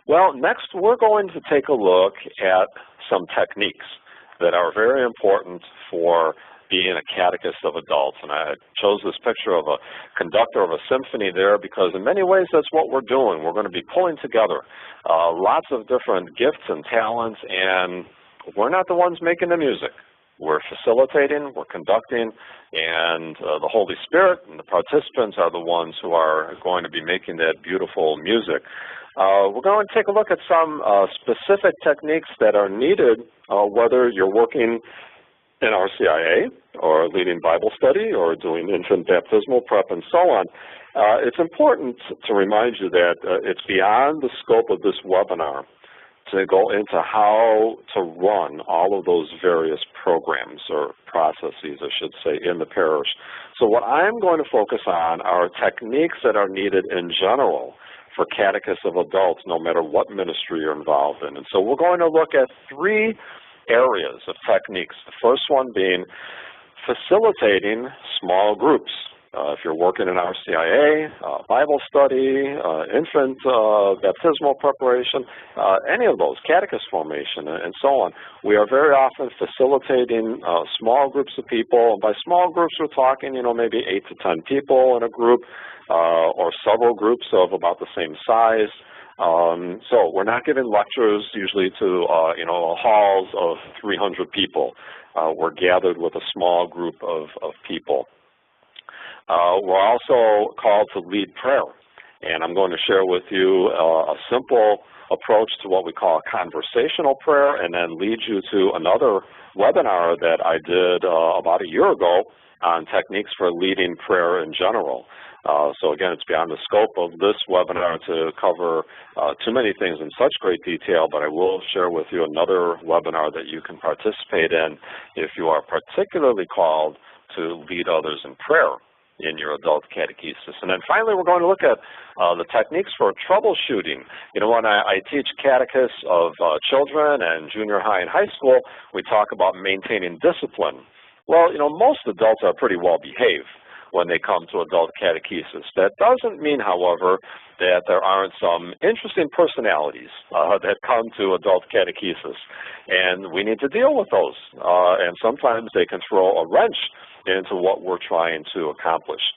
Well, next we're going to take a look at some techniques that are very important for being a catechist of adults. And I chose this picture of a conductor of a symphony there because in many ways that's what we're doing. We're going to be pulling together lots of different gifts and talents, and we're not the ones making the music. We're facilitating, we're conducting, and the Holy Spirit and the participants are the ones who are going to be making that beautiful music. We're going to take a look at some specific techniques that are needed, whether you're working in RCIA or leading Bible study or doing infant baptismal prep and so on. It's important to remind you that it's beyond the scope of this webinar to go into how to run all of those various programs or processes, I should say, in the parish. So what I'm going to focus on are techniques that are needed in general for catechists of adults, no matter what ministry you're involved in. And so we're going to look at three areas of techniques. The first one being facilitating small groups. If you're working in RCIA, Bible study, infant baptismal preparation, any of those, catechist formation, and so on, we are very often facilitating small groups of people. And by small groups, we're talking, maybe 8 to 10 people in a group, or several groups of about the same size. So we're not giving lectures usually to, halls of 300 people. We're gathered with a small group of people. We're also called to lead prayer, and I'm going to share with you a simple approach to what we call conversational prayer, and then lead you to another webinar that I did about a year ago on techniques for leading prayer in general. So again, it's beyond the scope of this webinar to cover too many things in such great detail, but I will share with you another webinar that you can participate in if you are particularly called to lead others in prayer in your adult catechesis. And then finally, we're going to look at the techniques for troubleshooting. When I teach catechists of children and junior high and high school, we talk about maintaining discipline. Well, most adults are pretty well behaved when they come to adult catechesis. That doesn't mean, however, that there aren't some interesting personalities that come to adult catechesis, and we need to deal with those. And sometimes they can throw a wrench into what we're trying to accomplish.